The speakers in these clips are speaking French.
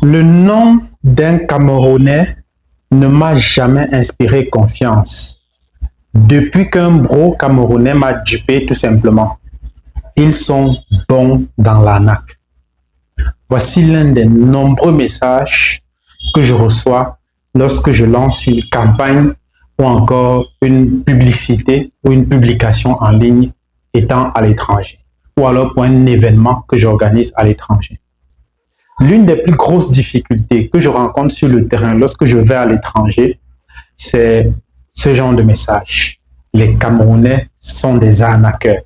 Le nom d'un Camerounais ne m'a jamais inspiré confiance. Depuis qu'un bro camerounais m'a dupé tout simplement. Ils sont bons dans l'arnaque. Voici l'un des nombreux messages que je reçois lorsque je lance une campagne ou encore une publicité ou une publication en ligne étant à l'étranger ou alors pour un événement que j'organise à l'étranger. L'une des plus grosses difficultés que je rencontre sur le terrain lorsque je vais à l'étranger, c'est ce genre de message. Les Camerounais sont des arnaqueurs.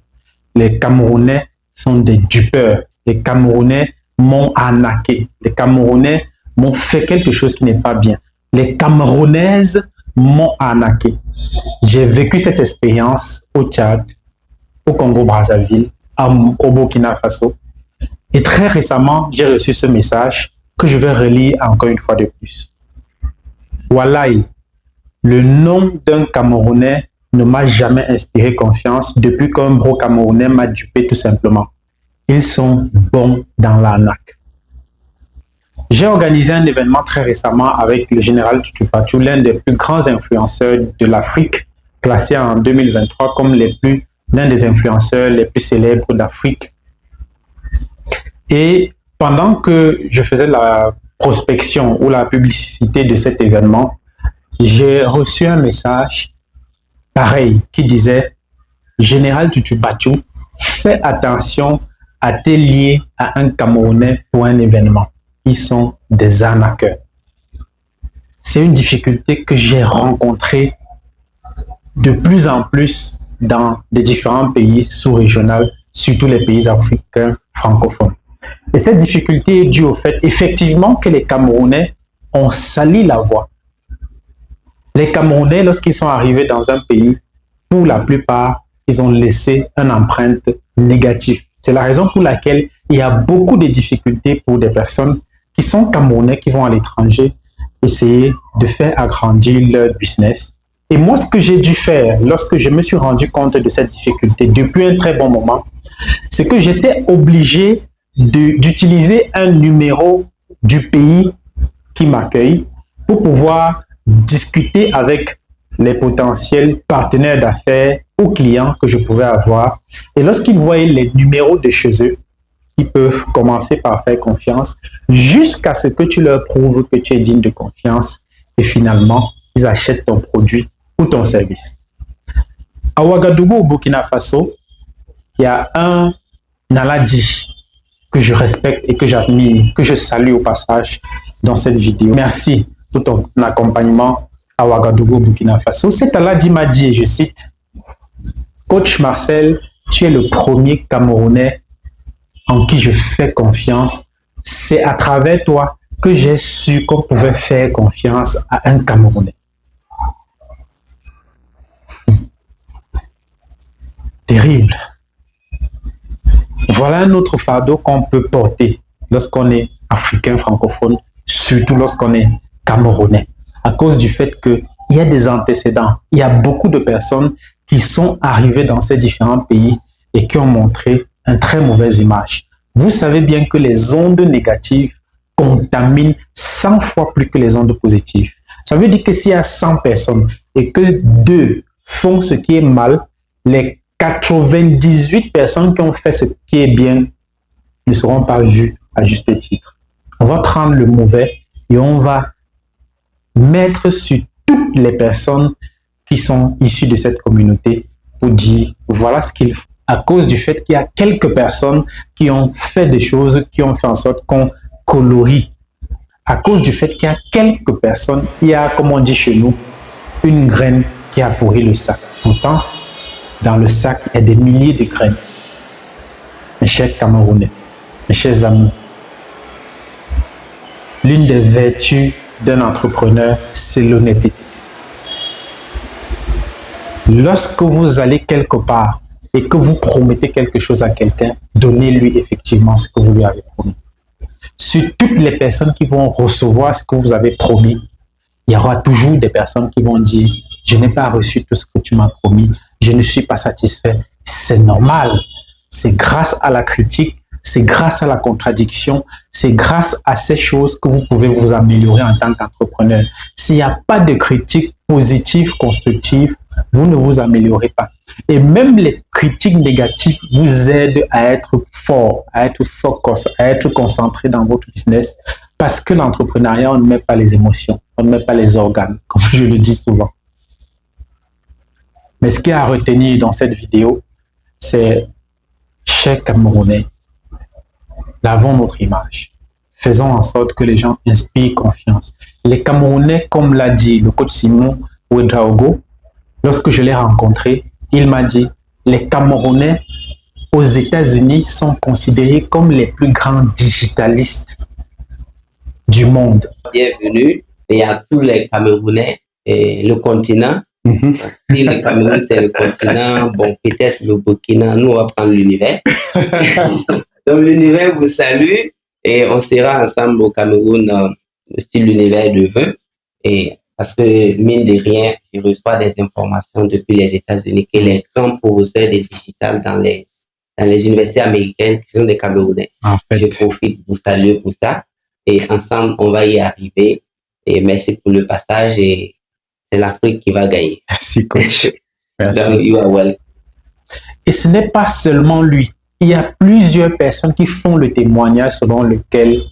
Les Camerounais sont des dupeurs. Les Camerounais m'ont arnaqué. Les Camerounais m'ont fait quelque chose qui n'est pas bien. Les Camerounaises m'ont arnaqué. J'ai vécu cette expérience au Tchad, au Congo-Brazzaville, au Burkina Faso. Et très récemment, j'ai reçu ce message que je vais relire encore une fois de plus. Wallahi, le nom d'un Camerounais ne m'a jamais inspiré confiance depuis qu'un bro camerounais m'a dupé tout simplement. Ils sont bons dans l'arnaque. J'ai organisé un événement très récemment avec le général Tutu Patou, l'un des plus grands influenceurs de l'Afrique, classé en 2023 comme l'un des influenceurs les plus célèbres d'Afrique. Et pendant que je faisais la prospection ou la publicité de cet événement, j'ai reçu un message pareil qui disait « Général Tutu Patou, fais attention à te lier à un Camerounais pour un événement. Ils sont des arnaqueurs. » C'est une difficulté que j'ai rencontrée de plus en plus dans des différents pays sous-régionaux, surtout les pays africains francophones. Et cette difficulté est due au fait, effectivement, que les Camerounais ont sali la voie. Les Camerounais, lorsqu'ils sont arrivés dans un pays, pour la plupart, ils ont laissé une empreinte négative. C'est la raison pour laquelle il y a beaucoup de difficultés pour des personnes qui sont Camerounais, qui vont à l'étranger, essayer de faire agrandir leur business. Et moi, ce que j'ai dû faire lorsque je me suis rendu compte de cette difficulté depuis un très bon moment, c'est que j'étais obligé d'utiliser un numéro du pays qui m'accueille pour pouvoir discuter avec les potentiels partenaires d'affaires ou clients que je pouvais avoir. Et lorsqu'ils voyaient les numéros de chez eux, ils peuvent commencer par faire confiance jusqu'à ce que tu leur prouves que tu es digne de confiance et finalement, ils achètent ton produit ou ton service. À Ouagadougou, au Burkina Faso, il y a un Naladi que je respecte et que j'admire, que je salue au passage dans cette vidéo. Merci pour ton accompagnement à Ouagadougou, Burkina Faso. Cet Naladi m'a dit, et je cite, « Coach Marcel, tu es le premier Camerounais en qui je fais confiance. C'est à travers toi que j'ai su qu'on pouvait faire confiance à un Camerounais. » Terrible. Voilà un autre fardeau qu'on peut porter lorsqu'on est africain francophone, surtout lorsqu'on est camerounais, à cause du fait qu'il y a des antécédents. Il y a beaucoup de personnes qui sont arrivées dans ces différents pays et qui ont montré une très mauvaise image. Vous savez bien que les ondes négatives contaminent 100 fois plus que les ondes positives. Ça veut dire que s'il y a 100 personnes et que 2 font ce qui est mal, les 98 personnes qui ont fait ce qui est bien ne seront pas vues à juste titre. On va prendre le mauvais et on va mettre sur toutes les personnes qui sont issues de cette communauté pour dire voilà ce qu'il faut. À cause du fait qu'il y a quelques personnes qui ont fait des choses, qui ont fait en sorte qu'on colorie. À cause du fait qu'il y a quelques personnes, il y a, comme on dit chez nous, une graine qui a pourri le sac. Pourtant, dans le sac, il y a des milliers de graines. Mes chers Camerounais, mes chers amis, l'une des vertus d'un entrepreneur, c'est l'honnêteté. Lorsque vous allez quelque part et que vous promettez quelque chose à quelqu'un, donnez-lui effectivement ce que vous lui avez promis. Sur toutes les personnes qui vont recevoir ce que vous avez promis, il y aura toujours des personnes qui vont dire « Je n'ai pas reçu tout ce que tu m'as promis, je ne suis pas satisfait. » C'est normal. C'est grâce à la critique, c'est grâce à la contradiction, c'est grâce à ces choses que vous pouvez vous améliorer en tant qu'entrepreneur. S'il n'y a pas de critique positive, constructive, vous ne vous améliorez pas. Et même les critiques négatives vous aident à être fort, à être focus, à être concentré dans votre business, parce que l'entrepreneuriat, on ne met pas les émotions, on ne met pas les organes, comme je le dis souvent. Mais ce qu'il y a à retenir dans cette vidéo, c'est, chers Camerounais, lavons notre image. Faisons en sorte que les gens inspirent confiance. Les Camerounais, comme l'a dit le coach Simon Ouedraogo, lorsque je l'ai rencontré, il m'a dit, les Camerounais aux États-Unis sont considérés comme les plus grands digitalistes du monde. Bienvenue et à tous les Camerounais et le continent. Si le Cameroun c'est le continent, bon peut-être le Burkina, nous on va prendre l'univers. Donc l'univers vous salue et on sera ensemble au Cameroun si l'univers le veut. Et parce que mine de rien, je reçois des informations depuis les États-Unis que les grands professeurs de digital dans les universités américaines qui sont des Camerounais. En fait. Je profite de vous saluer pour ça. Et ensemble, on va y arriver. Et merci pour le passage. Et c'est l'Afrique qui va gagner. Merci, coach. Merci. Donc, you are welcome. Et ce n'est pas seulement lui. Il y a plusieurs personnes qui font le témoignage selon lequel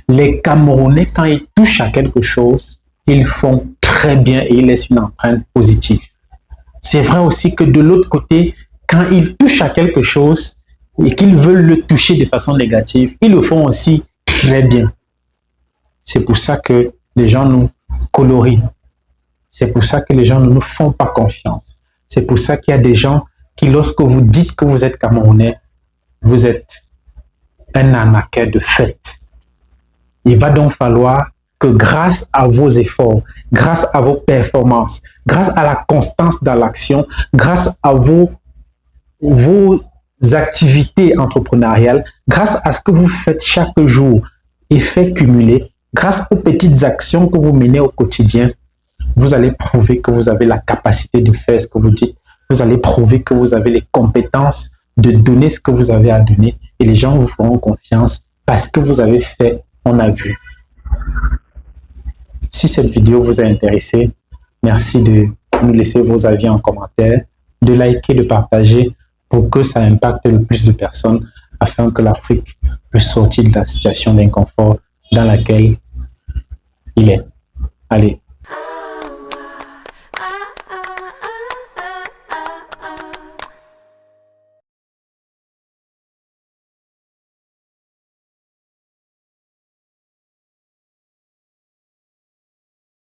les Camerounais, quand ils touchent à quelque chose, ils font très bien et ils laissent une empreinte positive. C'est vrai aussi que de l'autre côté, quand ils touchent à quelque chose et qu'ils veulent le toucher de façon négative, ils le font aussi très bien. C'est pour ça que les gens nous colorient. C'est pour ça que les gens ne nous font pas confiance. C'est pour ça qu'il y a des gens qui, lorsque vous dites que vous êtes Camerounais, vous êtes un arnaqueur de fait. Il va donc falloir que grâce à vos efforts, grâce à vos performances, grâce à la constance dans l'action, grâce à vos activités entrepreneuriales, grâce à ce que vous faites chaque jour, effet cumulé, grâce aux petites actions que vous menez au quotidien, vous allez prouver que vous avez la capacité de faire ce que vous dites. Vous allez prouver que vous avez les compétences de donner ce que vous avez à donner et les gens vous feront confiance parce que vous avez fait, on a vu. Si cette vidéo vous a intéressé, merci de nous laisser vos avis en commentaire, de liker, de partager pour que ça impacte le plus de personnes afin que l'Afrique puisse sortir de la situation d'inconfort dans laquelle il est. Allez,